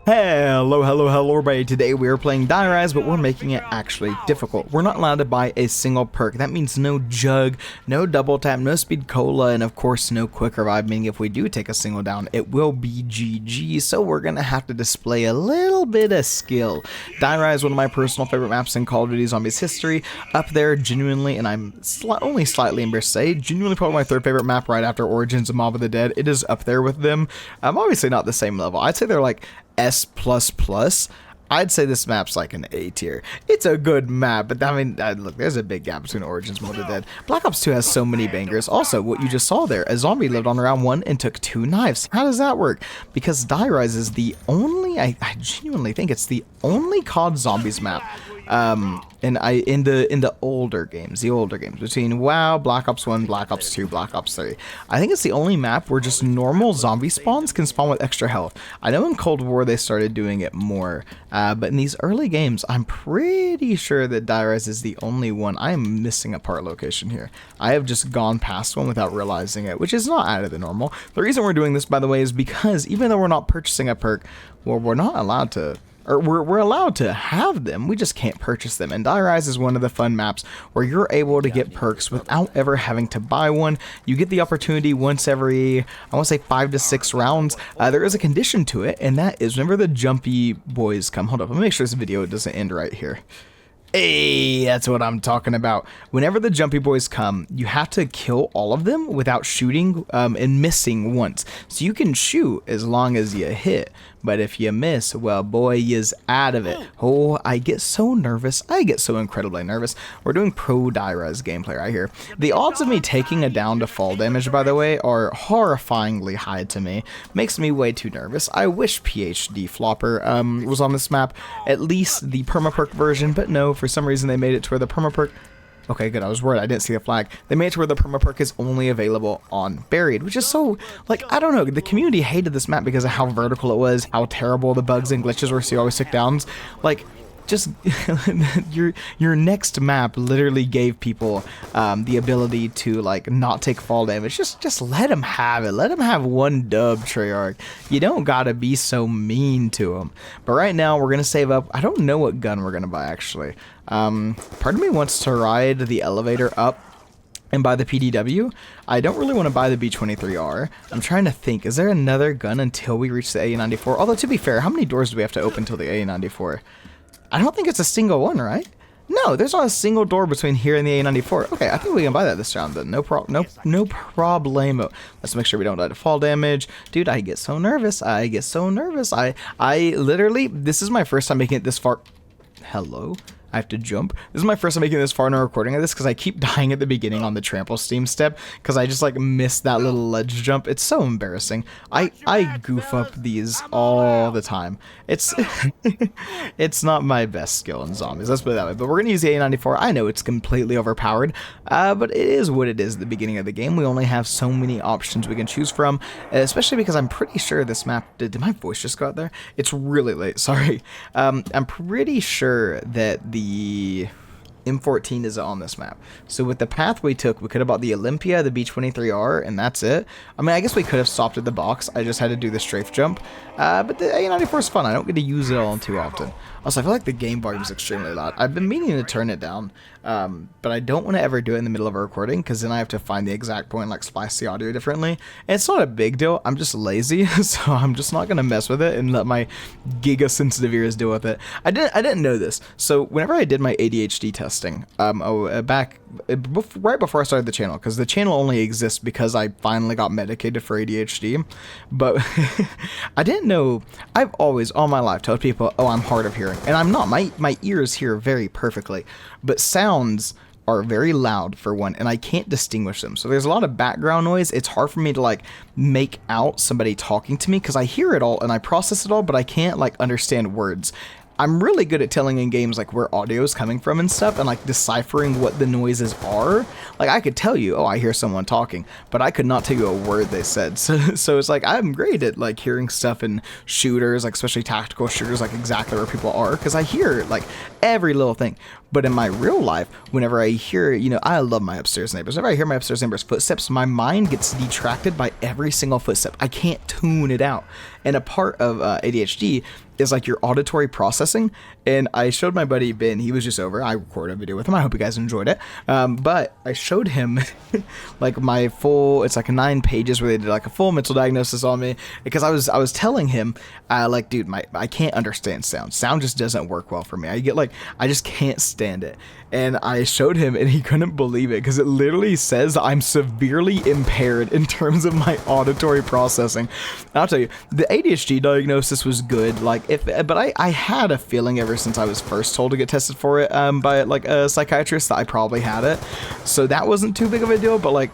Hello everybody. Today we are playing Die Rise, but we're making it actually difficult. We're not allowed to buy a single perk. That means no jug, no double tap, no speed cola, and of course no quick revive, meaning if we do take a single down, it will be GG, so we're gonna have to display a little bit of skill. Die Rise is one of my personal favorite maps in Call of Duty Zombies history, up there genuinely, and I'm only slightly embarrassed to say, genuinely probably my third favorite map right after Origins and Mob of the Dead. It is up there with them. I'm obviously not the same level. I'd say they're like S++. I'd say this map's like an A tier. It's a good map, but I mean, look, there's a big gap between Origins and Mob of the Dead. Black Ops 2 has so many bangers. Also, what you just saw there, a zombie lived on round 1 and took 2 knives. How does that work? Because Die Rise is the only, I genuinely think it's the only COD Zombies map. In the older games, between WoW, Black Ops 1, Black Ops 2, Black Ops 3. I think it's the only map where just normal zombie spawns can spawn with extra health. I know in Cold War they started doing it more, but in these early games, I'm pretty sure that Die Rise is the only one. I am missing a part location here. I have just gone past one without realizing it, which is not out of the normal. The reason we're doing this, by the way, is because even though we're not purchasing a perk, well, we're not allowed to. Or we're allowed to have them, we just can't purchase them. And Die Rise is one of the fun maps where you're able to get perks without ever having to buy one. You get the opportunity once every, I want to say 5 to 6 rounds. There is a condition to it, and that is whenever the jumpy boys come. Hold up, let me make sure this video doesn't end right here. Hey, that's what I'm talking about. Whenever the jumpy boys come, you have to kill all of them without shooting and missing once. So you can shoot as long as you hit, but if you miss, well, boy, you's out of it. Oh, I get so nervous. I get so incredibly nervous. We're doing pro Die Rise gameplay right here. The odds of me taking a down to fall damage, by the way, are horrifyingly high to me. Makes me way too nervous. I wish PhD Flopper was on this map, at least the permaperk version, but no, for some reason they made it to where the permaperk. Okay, good. I was worried. I didn't see the flag. They made it to where the permaperk is only available on Buried, which is so, like, I don't know. The community hated this map because of how vertical it was, how terrible the bugs and glitches were, so you always took downs. Like, just your next map literally gave people the ability to like not take fall damage. Just let them have it. Let them have one dub, Treyarch. You don't gotta be so mean to them. But right now we're gonna save up. I don't know what gun we're gonna buy actually. Part of me wants to ride the elevator up and buy the PDW. I don't really want to buy the B23R. I'm trying to think, is there another gun until we reach the A94? Although to be fair, how many doors do we have to open till the A94? I don't think it's a single one, right? No, there's not a single door between here and the A94. Okay, I think we can buy that this round then. No problemo. Let's make sure we don't die to fall damage. Dude, I get so nervous. I literally, this is my first time making it this far. Hello? I have to jump. This is my first time making this far in a recording of this because I keep dying at the beginning on the trample steam step because I just like miss that little ledge jump. It's so embarrassing. I goof up these all the time. It's it's not my best skill in zombies, let's put it that way. But we're gonna use the A94. I know it's completely overpowered, but it is what it is at the beginning of the game. We only have so many options we can choose from, especially because I'm pretty sure this map, did my voice just go out there? It's really late, sorry. I'm pretty sure that the M14 is on this map. So with the path we took, we could have bought the Olympia, the B23R, and that's it. I mean, I guess we could have stopped at the box. I just had to do the strafe jump. But the A94 is fun. I don't get to use it all too often. Also, I feel like the game volume is extremely loud. I've been meaning to turn it down, but I don't want to ever do it in the middle of a recording because then I have to find the exact point and like splice the audio differently. And it's not a big deal. I'm just lazy, so I'm just not going to mess with it and let my giga-sensitive ears deal with it. I didn't know this. So whenever I did my ADHD testing, right before I started the channel, because the channel only exists because I finally got medicated for ADHD, but I didn't know. I've always, all my life, told people, oh, I'm hard of hearing. And I'm not. My ears hear very perfectly. But sounds are very loud for one, and I can't distinguish them. So there's a lot of background noise. It's hard for me to like make out somebody talking to me because I hear it all and I process it all, but I can't like understand words. I'm really good at telling in games like where audio is coming from and stuff and like deciphering what the noises are. Like I could tell you, oh, I hear someone talking, but I could not tell you a word they said. So it's like I'm great at like hearing stuff in shooters, like especially tactical shooters, like exactly where people are because I hear like every little thing. But in my real life, whenever I hear, you know, I love my upstairs neighbors. Whenever I hear my upstairs neighbors' footsteps, my mind gets detracted by every single footstep. I can't tune it out. And a part of ADHD is like your auditory processing. And I showed my buddy Ben, he was just over, I recorded a video with him, I hope you guys enjoyed it, but I showed him like my full, it's like 9 pages where they did like a full mental diagnosis on me, because I was telling him, like, dude, I can't understand sound just doesn't work well for me. I just can't stand it. And I showed him and he couldn't believe it, because it literally says I'm severely impaired in terms of my auditory processing. And I'll tell you, the ADHD diagnosis was good, like, but I had a feeling ever since I was first told to get tested for it by like a psychiatrist that I probably had it, so that wasn't too big of a deal. But like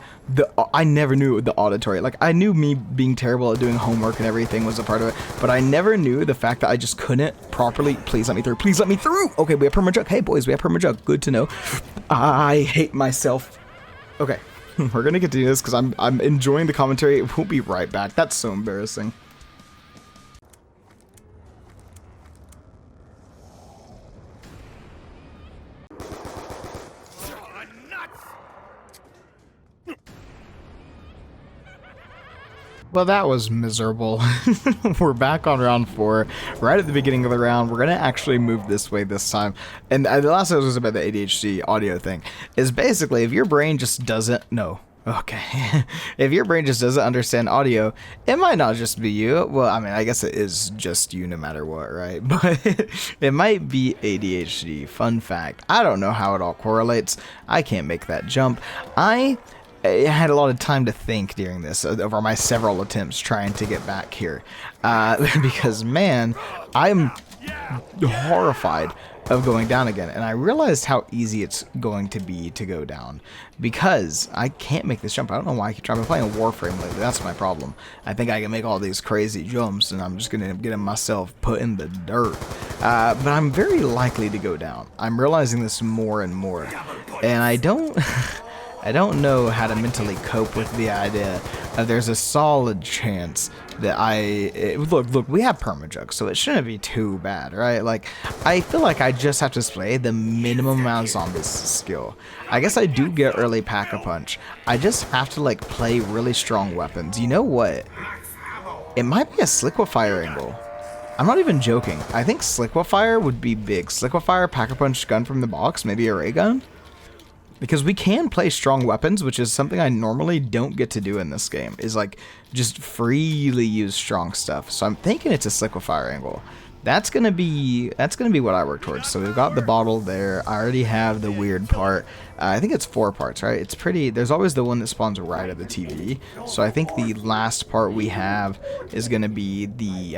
I never knew the auditory, like I knew me being terrible at doing homework and everything was a part of it, but I never knew the fact that I just couldn't properly, please let me through, please let me through. Okay, we have permajug. Hey boys, we have permajug, good to know. I hate myself. Okay, we're gonna continue this because I'm enjoying the commentary. We'll be right back. That's so embarrassing. Well, that was miserable. We're back on round 4. Right at the beginning of the round, we're going to actually move this way this time. And the last episode was about the ADHD audio thing. Is basically, if your brain just doesn't know. Okay. If your brain just doesn't understand audio, it might not just be you. Well, I mean, I guess it is just you no matter what, right? But it might be ADHD. Fun fact. I don't know how it all correlates. I can't make that jump. I had a lot of time to think during this over my several attempts trying to get back here, because man, I'm horrified of going down again, and I realized how easy it's going to be to go down because I can't make this jump. I don't know why I keep trying. I've been playing Warframe lately. That's my problem. I think I can make all these crazy jumps, and I'm just gonna get myself put in the dirt. But I'm very likely to go down. I'm realizing this more and more, and I don't know how to mentally cope with the idea of there's a solid chance that look, we have permajug, so it shouldn't be too bad, right? Like, I feel like I just have to display the minimum amount of zombies skill. I guess I do get early pack-a-punch. I just have to, like, play really strong weapons. You know what? It might be a Sliquifire angle. I'm not even joking. I think Sliquifire would be big. Sliquifire, pack-a-punch, gun from the box, maybe a ray gun? Because we can play strong weapons, which is something I normally don't get to do in this game, is like just freely use strong stuff. So I'm thinking it's a Sliquifire angle. That's gonna be what I work towards. So we've got the bottle there. I already have the weird part. I think it's 4 parts, right? It's pretty. There's always the one that spawns right at the TV. So I think the last part we have is gonna be the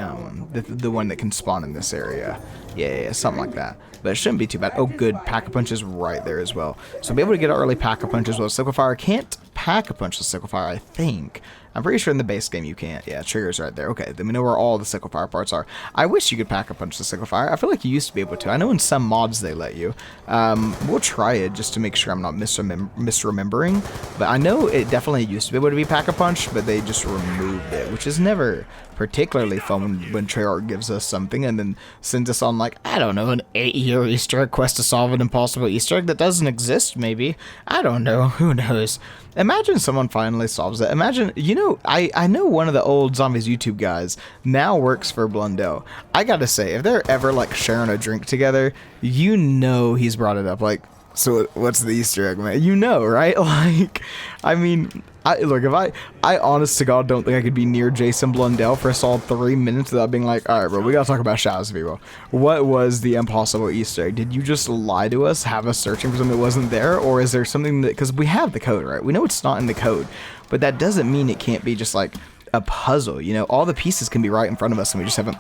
one that can spawn in this area. Yeah, something like that. But it shouldn't be too bad. Oh, good. Pack-a-punch is right there as well. So I'll be able to get an early pack-a-punch as well. Sliquifire can't pack-a-punch the Sliquifire, I think. I'm pretty sure in the base game you can't. Yeah, trigger's right there. Okay, then we know where all the Sliquifire parts are. I wish you could pack-a-punch the Sliquifire. I feel like you used to be able to. I know in some mods they let you. We'll try it just to make sure I'm not misremembering. But I know it definitely used to be able to be pack-a-punch, but they just removed it, which is never particularly fun when Treyarch gives us something and then sends us on, like, I don't know, an 8-year Easter egg quest to solve an impossible Easter egg that doesn't exist, maybe. I don't know. Who knows? Imagine someone finally solves it. Imagine, you know, I know one of the old Zombies YouTube guys now works for Blundell. I gotta say, if they're ever, like, sharing a drink together, you know he's brought it up, like, so what's the Easter egg, man? You know, right? Like, I mean, look, if I honest to God don't think I could be near Jason Blundell for a solid 3 minutes without being like, alright, bro, we gotta talk about Shadows of Evil. What was the impossible Easter egg? Did you just lie to us, have us searching for something that wasn't there? Or is there something that, because we have the code, right? We know it's not in the code, but that doesn't mean it can't be just like a puzzle, you know? All the pieces can be right in front of us and we just haven't.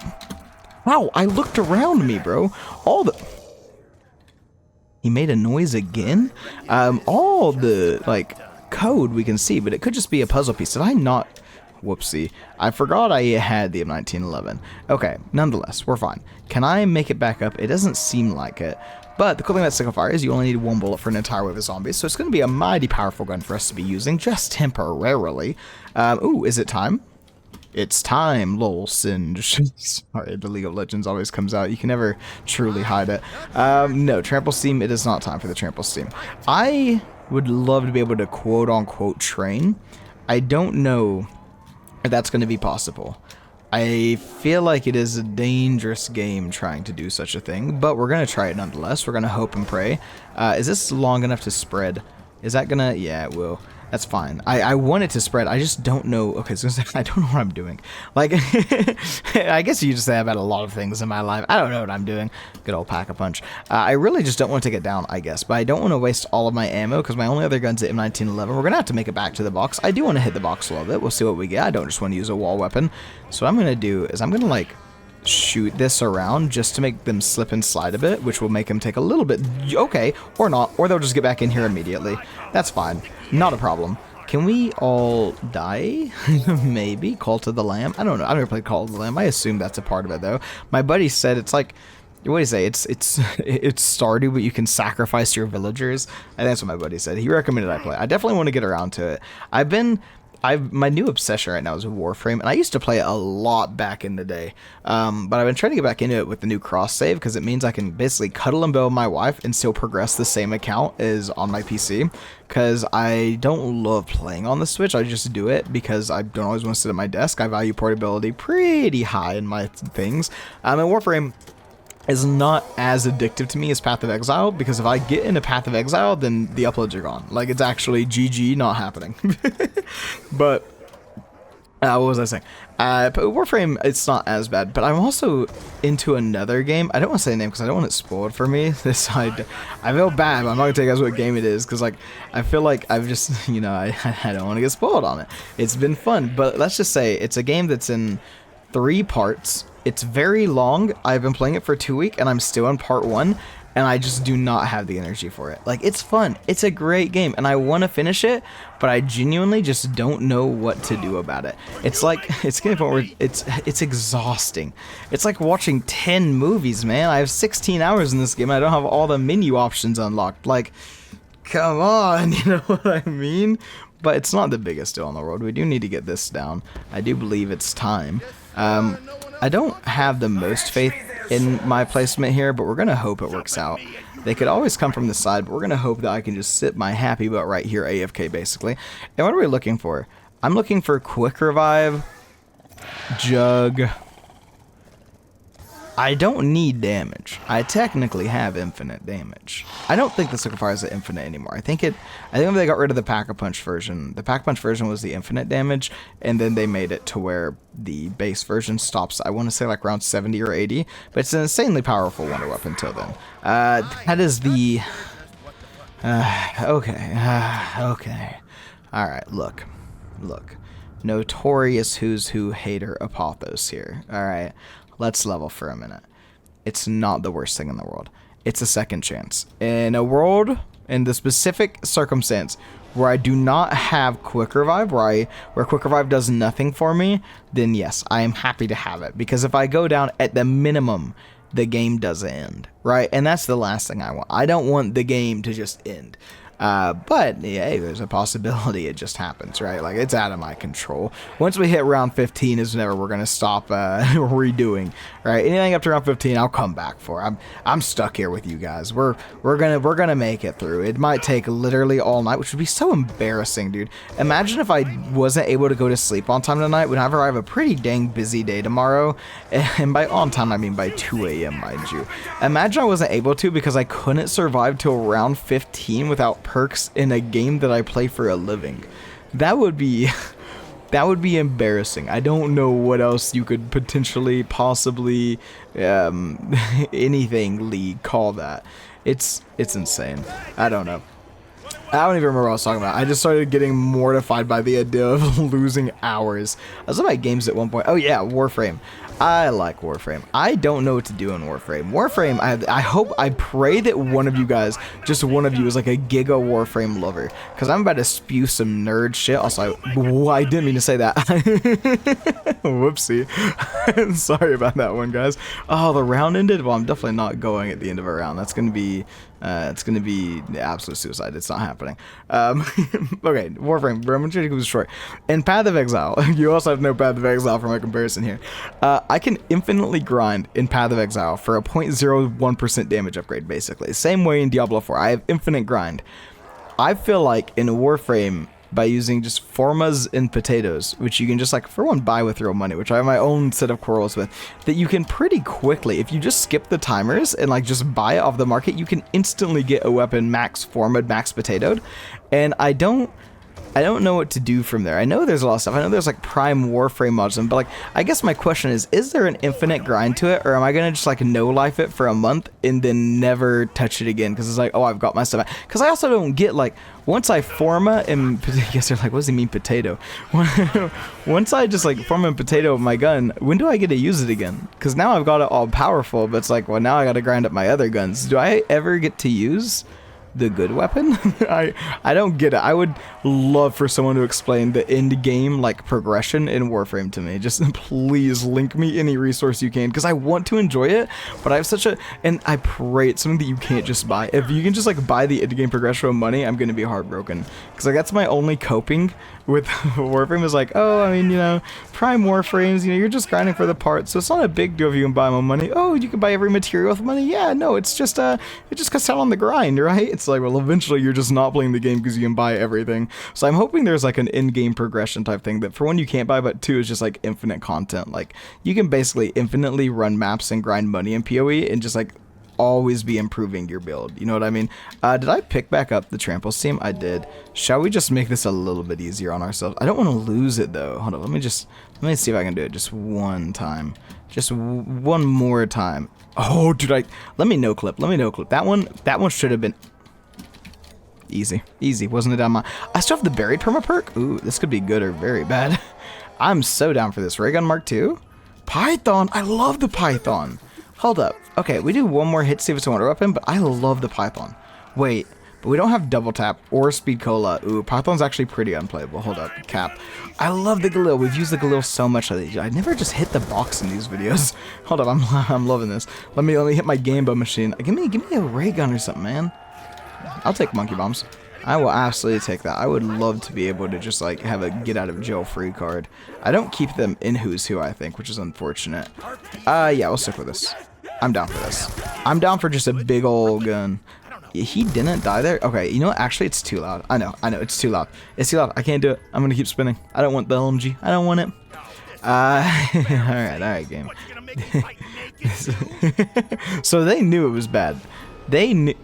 Wow, I looked around me, bro. He made a noise again? All the, like, code we can see, but it could just be a puzzle piece. Did I not? Whoopsie. I forgot I had the M1911. Okay, nonetheless, we're fine. Can I make it back up? It doesn't seem like it. But the cool thing about Sliquifire is you only need 1 bullet for an entire wave of zombies, so it's going to be a mighty powerful gun for us to be using, just temporarily. Ooh, is it time? It's time, lol, Singe. Sorry, the League of Legends always comes out. You can never truly hide it. No, Trample Steam, it is not time for the Trample Steam. I would love to be able to quote-unquote train. I don't know if that's going to be possible. I feel like it is a dangerous game trying to do such a thing, but we're going to try it nonetheless. We're going to hope and pray. Is this long enough to spread? Is that going to... Yeah, it will. That's fine. I want it to spread. I just don't know. Okay, so I don't know what I'm doing. Like, I guess you just say I've had a lot of things in my life. I don't know what I'm doing. Good old pack-a-punch. I really just don't want to take it down, I guess. But I don't want to waste all of my ammo because my only other gun's at M1911. We're going to have to make it back to the box. I do want to hit the box a little bit. We'll see what we get. I don't just want to use a wall weapon. So what I'm going to do is I'm going to, like, shoot this around just to make them slip and slide a bit, which will make them take a little bit, okay, or not, or they'll just get back in here immediately. That's fine, not a problem. Can we all die? Maybe. Call to the Lamb? I don't know. I've never played Call to the Lamb. I assume that's a part of it though. My buddy said it's like, what do you say? It's Stardew, but you can sacrifice your villagers. I think that's what my buddy said. He recommended I play. I definitely want to get around to it. My new obsession right now is Warframe, and I used to play it a lot back in the day, but I've been trying to get back into it with the new cross save because it means I can basically cuddle and build with my wife and still progress the same account as on my PC, because I don't love playing on the Switch. I just do it because I don't always want to sit at my desk. I value portability pretty high in my things, and Warframe is not as addictive to me as Path of Exile, because if I get into Path of Exile, then the uploads are gone. Like, it's actually GG, not happening. But, what was I saying? But Warframe, it's not as bad, but I'm also into another game. I don't want to say the name because I don't want it spoiled for me. I feel bad, but I'm not going to tell you guys what game it is, because, like, I feel like I've just, you know, I don't want to get spoiled on it. It's been fun, but let's just say it's a game that's in 3 parts. It's very long. I've been playing it for 2 weeks and I'm still on part 1, and I just do not have the energy for it. Like, it's fun. It's a great game and I want to finish it, but I genuinely just don't know what to do about it. It's like, it's getting to the point where it's exhausting. It's like watching 10 movies, man. I have 16 hours in this game. I don't have all the menu options unlocked. Like, come on, you know what I mean? But it's not the biggest deal in the world. We do need to get this down. I do believe it's time. I don't have the most faith in my placement here, but we're going to hope it works out. They could always come from the side, but we're going to hope that I can just sit my happy butt right here, AFK, basically. And what are we looking for? I'm looking for Quick Revive, Jug. I don't need damage. I technically have infinite damage. I don't think this requires the infinite anymore. I think they got rid of the Pack-a-Punch version. The Pack-a-Punch version was the infinite damage, and then they made it to where the base version stops, I want to say like around 70 or 80, but it's an insanely powerful wonder weapon until then. That is the... okay. Alright, look. Notorious Who's Who hater Apothos here. Alright. Let's level for a minute. It's not the worst thing in the world. It's a second chance. In a world, in the specific circumstance where I do not have Quick Revive, where Quick Revive does nothing for me, then yes, I am happy to have it. Because if I go down at the minimum, the game does end, right? And that's the last thing I want. I don't want the game to just end. But, yeah, hey, there's a possibility it just happens, right? Like, it's out of my control. Once we hit round 15 is whenever we're going to stop redoing, right? Anything up to round 15, I'll come back for. I'm stuck here with you guys. We're gonna make it through. It might take literally all night, which would be so embarrassing, dude. Imagine if I wasn't able to go to sleep on time tonight, whenever I have a pretty dang busy day tomorrow. And by on time, I mean by 2 a.m., mind you. Imagine I wasn't able to because I couldn't survive till round 15 without perks in a game that I play for a living. That would be embarrassing. I don't know what else you could potentially, possibly, anything league call that. It's insane. I don't know. I don't even remember what I was talking about. I just started getting mortified by the idea of losing hours. I was looking at games at one point. Oh yeah, Warframe. I like Warframe. I don't know what to do in Warframe. Warframe, I pray that one of you guys, just one of you, is like a giga Warframe lover. Because I'm about to spew some nerd shit. Also, I didn't mean to say that. Whoopsie. Sorry about that one, guys. Oh, the round ended? Well, I'm definitely not going at the end of a round. That's going to be... it's going to be absolute suicide. It's not happening. Okay, Warframe. I'm going to try to go short. In Path of Exile, you also have no Path of Exile for my comparison here. I can infinitely grind in Path of Exile for a 0.01% damage upgrade, basically. Same way in Diablo 4. I have infinite grind. I feel like in Warframe, by using just formas and potatoes, which you can just like, for one, buy with real money, which I have my own set of quarrels with, that you can pretty quickly, if you just skip the timers and like just buy it off the market, you can instantly get a weapon max forma, max potatoed. And I don't know what to do from there. I know there's a lot of stuff. I know there's like prime warframe mods, but like, I guess my question is there an infinite grind to it, or am I gonna just like no life it for a month and then never touch it again? Because it's like, oh, I've got my stuff. Because I also don't get like, once I forma and I guess they're like, what does he mean potato? Once I just like forma and potato my gun, when do I get to use it again? Because now I've got it all powerful, but it's like, well, now I got to grind up my other guns. Do I ever get to use the good weapon? I don't get it. I would love for someone to explain the end game like progression in Warframe to me. Just please link me any resource you can, because I want to enjoy it, but I have such a, and I pray it's something that you can't just buy. If you can just like buy the end game progression with money, I'm gonna be heartbroken, because like that's my only coping with Warframe is like, oh, I mean, you know, prime Warframes, you know, you're just grinding for the parts, so it's not a big deal if you can buy more money. Oh, you can buy every material with money. Yeah, no, it's just it just cuts out on the grind, right? It's like, well, eventually you're just not playing the game because you can buy everything. So I'm hoping there's like an in-game progression type thing that for one you can't buy, but two is just like infinite content. Like you can basically infinitely run maps and grind money in PoE and just like always be improving your build. You know what I mean? Did I pick back up the tramples team? I did. Shall we just make this a little bit easier on ourselves? I don't want to lose it though. Hold on, let me see if I can do it just one time. Just one more time. Oh, dude, let me no clip. That one should have been easy, wasn't it? I still have the buried perma perk. Ooh, this could be good or very bad. I'm so down for this. Ray gun Mark II? Python, I love the Python. Hold up. Okay, we do one more hit to see if it's a wonder weapon, but I love the Python. Wait, but we don't have double tap or speed cola. Ooh, Python's actually pretty unplayable. Hold up, cap. I love the Galil. We've used the Galil so much lately. I never just hit the box in these videos. Hold up, I'm loving this. Let me hit my game bow machine. Give me a ray gun or something, man. I'll take monkey bombs. I will absolutely take that. I would love to be able to just like have a get out of jail free card. I don't keep them in Who's Who, I think, which is unfortunate. Yeah, we'll stick with this. I'm down for this. I'm down for just a big old gun. He didn't die there? Okay, you know what? Actually, it's too loud. I know, it's too loud. It's too loud. I can't do it. I'm gonna keep spinning. I don't want the LMG. I don't want it. Alright, game. So they knew it was bad. They knew.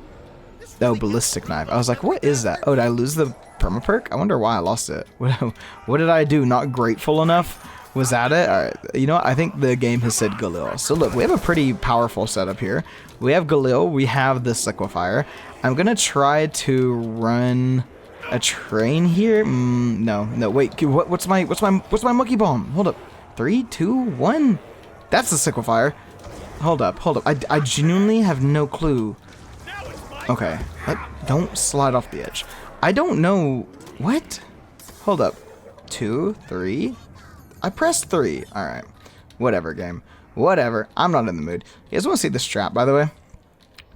Oh, ballistic knife. I was like, what is that? Oh, did I lose the perma perk? I wonder why I lost it. What did I do? Not grateful enough? Was that it? Alright, you know what? I think the game has said Galil. So look, we have a pretty powerful setup here. We have Galil, we have this liquefier. I'm gonna try to run a train here. No, wait, what's my monkey bomb? Hold up. 3, 2, 1. That's the liquefier. Hold up. I genuinely have no clue. Okay, don't slide off the edge. I don't know. What? Hold up. 2, 3. I pressed 3. Alright. Whatever, game. Whatever. I'm not in the mood. You guys want to see this trap, by the way?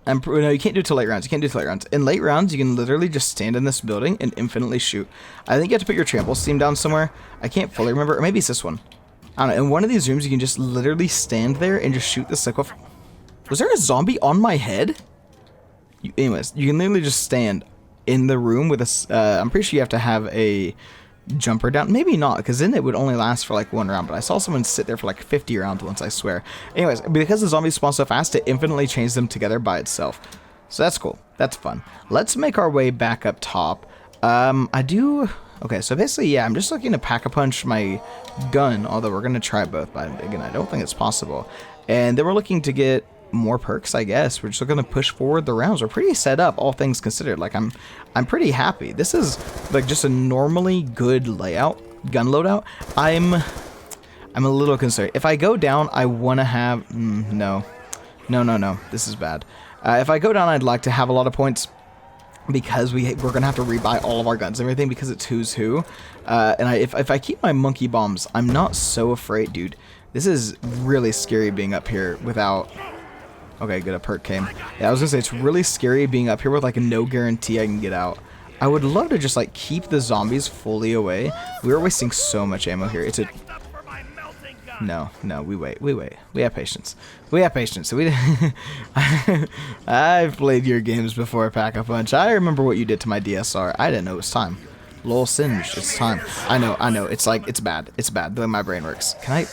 No, you can't do it till late rounds. In late rounds, you can literally just stand in this building and infinitely shoot. I think you have to put your trample steam down somewhere. I can't fully remember. Or maybe it's this one. I don't know. In one of these rooms, you can just literally stand there and just shoot the cycle. Was there a zombie on my head? Anyways, you can literally just stand in the room with a, I'm pretty sure you have to have a jumper down. Maybe not, because then it would only last for like one round, but I saw someone sit there for like 50 rounds once, I swear. Anyways, because the zombies spawn so fast, it infinitely changes them together by itself. So that's cool. That's fun. Let's make our way back up top. Okay, so basically, yeah, I'm just looking to pack-a-punch my gun, although we're going to try both, but again, I don't think it's possible. And then we're looking to get more perks, I guess. We're just going to push forward the rounds. We're pretty set up, all things considered. Like, I'm pretty happy. This is like just a normally good layout, gun loadout. I'm a little concerned. If I go down, I want to have no. This is bad. If I go down, I'd like to have a lot of points, because we're gonna have to rebuy all of our guns and everything, because it's Who's Who. And if I keep my monkey bombs, I'm not so afraid, dude. This is really scary being up here without. Okay, good, a perk came. Yeah, I was gonna say, it's really scary being up here with like no guarantee I can get out. I would love to just like keep the zombies fully away. We are wasting so much ammo here. It's a no, we wait. We have patience. I've played your games before, Pack-a-Punch. I remember what you did to my DSR. I didn't know it was time. Lol Singe, it's time. I know, it's like, it's bad. It's bad, the way my brain works. Can I?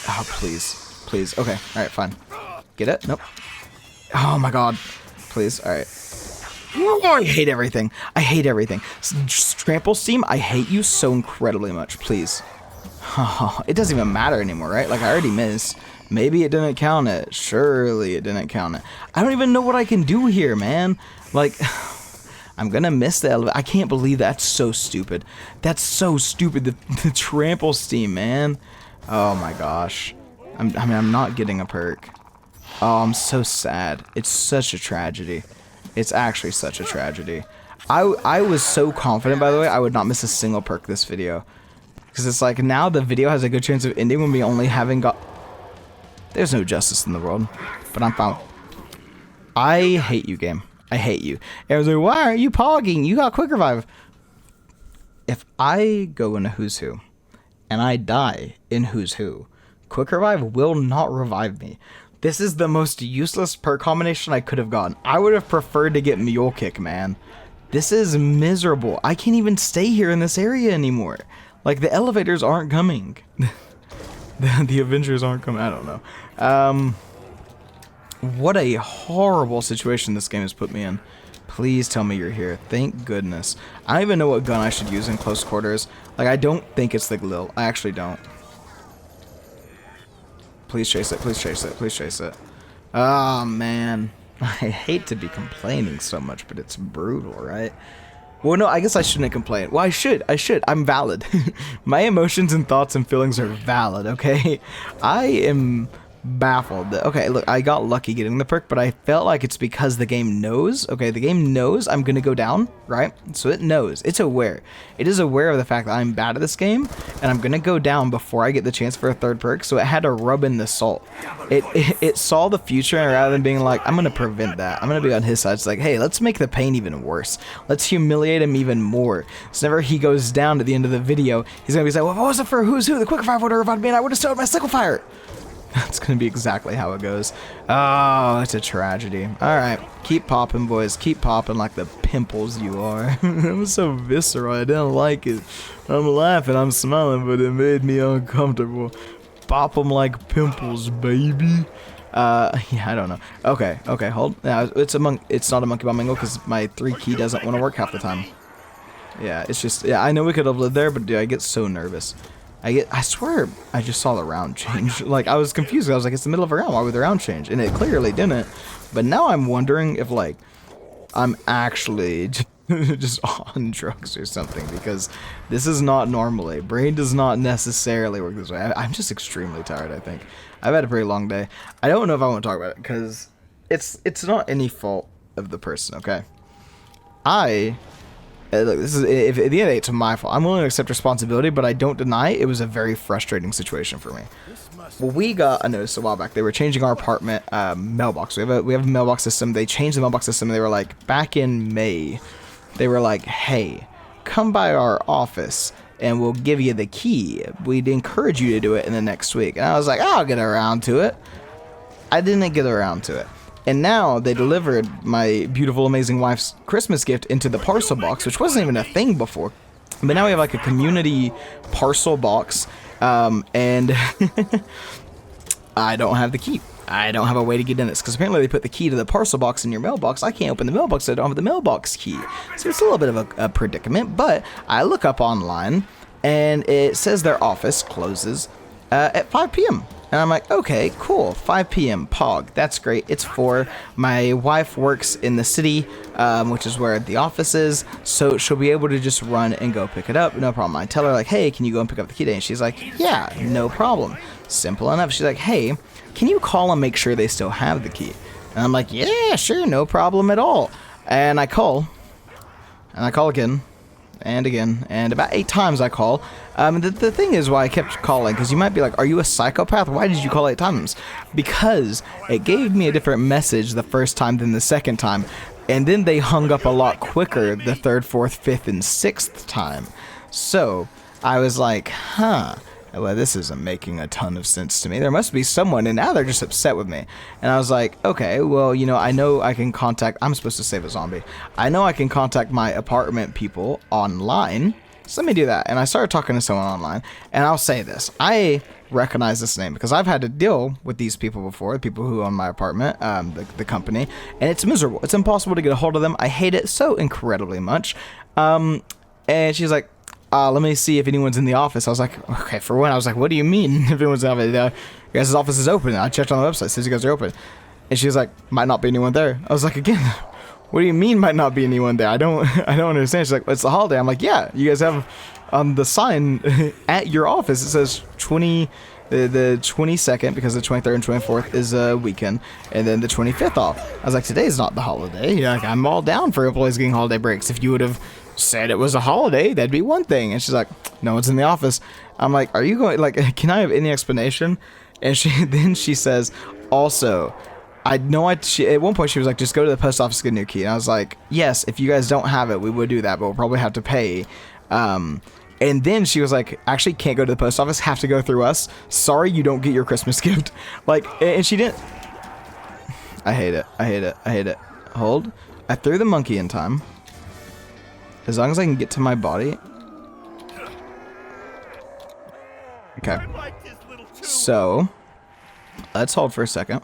Oh, please. Please. Okay, alright, fine. Get it? Nope. Oh my god. Please, alright. Oh, I hate everything. I hate everything. Trample Steam, I hate you so incredibly much. Please. Oh, it doesn't even matter anymore, right? Like, I already missed. Maybe it didn't count it. Surely it didn't count it. I don't even know what I can do here, man. Like, I'm gonna miss the elevator. I can't believe that's so stupid. That's so stupid. The Trample Steam, man. Oh my gosh. I mean, I'm not getting a perk. Oh, I'm so sad. It's such a tragedy. It's actually such a tragedy. I was so confident, by the way, I would not miss a single perk this video. Because it's like, now the video has a good chance of ending when we only haven't got... There's no justice in the world. But I'm fine. I hate you, game. I hate you. And I was like, why aren't you pogging? You got quick revive. If I go into Who's Who, and I die in Who's Who, quick revive will not revive me. This is the most useless perk combination I could have gotten. I would have preferred to get Mule Kick, man. This is miserable. I can't even stay here in this area anymore. Like, the elevators aren't coming. the Avengers aren't coming. I don't know. What a horrible situation this game has put me in. Please tell me you're here. Thank goodness. I don't even know what gun I should use in close quarters. Like, I don't think it's the Glil. I actually don't. Please chase it, please chase it, please chase it. Oh, man. I hate to be complaining so much, but it's brutal, right? Well, no, I guess I shouldn't complain. Well, I should. I'm valid. My emotions and thoughts and feelings are valid, okay? I am baffled. Okay, look, I got lucky getting the perk, but I felt like it's because the game knows. Okay, the game knows I'm gonna go down, right? So it knows. It's aware. It is aware of the fact that I'm bad at this game, and I'm gonna go down before I get the chance for a third perk, so it had to rub in the salt. It saw the future, and rather than being like, I'm gonna prevent that, I'm gonna be on his side. It's like, hey, let's make the pain even worse. Let's humiliate him even more. So whenever he goes down to the end of the video, he's gonna be like, well, if it wasn't for Who's Who, the quick fire would have revived me, and I would have started my sickle fire. That's gonna be exactly how it goes. Oh, it's a tragedy. Alright, keep popping, boys. Keep popping like the pimples you are. It was so visceral. I didn't like it. I'm laughing, I'm smiling, but it made me uncomfortable. Pop them like pimples, baby. Yeah, I don't know. Okay, hold. Yeah, it's not a monkey bomb angle because my 3 key doesn't want to work half the time. Yeah, it's just, yeah, I know we could have lived there, but dude, I get so nervous. I swear I just saw the round change. Like, I was confused. I was like, it's the middle of a round. Why would the round change? And it clearly didn't. But now I'm wondering if, like, I'm actually just on drugs or something. Because this is not normally. Brain does not necessarily work this way. I'm just extremely tired, I think. I've had a pretty long day. I don't know if I want to talk about it. Because it's not any fault of the person, okay? Look, this is, if at the end of the day, it's my fault. I'm willing to accept responsibility, but I don't deny it was a very frustrating situation for me. Well, we got a notice a while back. They were changing our apartment mailbox. We have a mailbox system. They changed the mailbox system. They were like, back in May, they were like, hey, come by our office and we'll give you the key. We'd encourage you to do it in the next week. And I was like, I'll get around to it. I didn't get around to it. And now they delivered my beautiful, amazing wife's Christmas gift into the parcel box, which wasn't even a thing before. But now we have like a community parcel box, and I don't have the key. I don't have a way to get in this, because apparently they put the key to the parcel box in your mailbox. I can't open the mailbox, so I don't have the mailbox key. So it's a little bit of a predicament, but I look up online, and it says their office closes at 5 p.m. And I'm like, okay, cool, 5 p.m., Pog, that's great. It's 4. My wife works in the city, which is where the office is, so she'll be able to just run and go pick it up, no problem. I tell her, like, hey, can you go and pick up the key today? And she's like, yeah, no problem. Simple enough. She's like, hey, can you call and make sure they still have the key? And I'm like, yeah, sure, no problem at all. And I call again, and about 8 times I call. The thing is why I kept calling, because you might be like, are you a psychopath? Why did you call 8 times? Because it gave me a different message the first time than the second time, and then they hung up a lot quicker the 3rd, 4th, 5th, and 6th time. So I was like, huh, well, this isn't making a ton of sense to me. There must be someone, and now they're just upset with me. And I was like, okay, well, you know, I know I can contact, I'm supposed to save a zombie. I know I can contact my apartment people online So let me do that. And I started talking to someone online. And I'll say this. I recognize this name because I've had to deal with these people before, the people who own my apartment, the company, and it's miserable. It's impossible to get a hold of them. I hate it so incredibly much. And she's like, let me see if anyone's in the office. I was like, okay, for one, I was like, what do you mean if anyone's in the office? Your guys' office is open. I checked on the website, it says you guys are open. And she was like, might not be anyone there. I was like, again, what do you mean might not be anyone there? I don't understand. She's like, well, it's a holiday. I'm like, yeah, you guys have on the sign at your office, it says the 22nd, because the 23rd and 24th is a weekend, and then the 25th off. I was like, today's not the holiday. Yeah, like, I'm all down for employees getting holiday breaks. If you would have said it was a holiday, that'd be one thing. And she's like, no one's in the office. I'm like, are you going, like, can I have any explanation? And then she says, also, at one point she was like, just go to the post office, get a new key. And I was like, yes, if you guys don't have it, we would do that, but we'll probably have to pay. And then she was like, actually can't go to the post office, have to go through us. Sorry, you don't get your Christmas gift. Like, and she didn't. I hate it. I hate it. I hate it. Hold. I threw the monkey in time. As long as I can get to my body. Okay. So, let's hold for a second.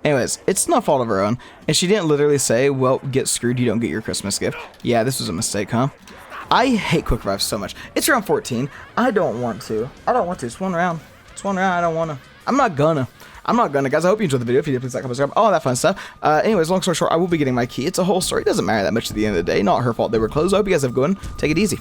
Anyways, it's no fault of her own. And she didn't literally say, well, get screwed, you don't get your Christmas gift. Yeah, this was a mistake, huh? I hate quick revives so much. It's round 14. I don't want to. It's one round. It's one round. I don't want to. I'm not gonna. Guys, I hope you enjoyed the video. If you did, please like, comment, subscribe, all that fun stuff. Anyways, long story short, I will be getting my key. It's a whole story. It doesn't matter that much at the end of the day. Not her fault they were closed. I hope you guys have a good one. Take it easy.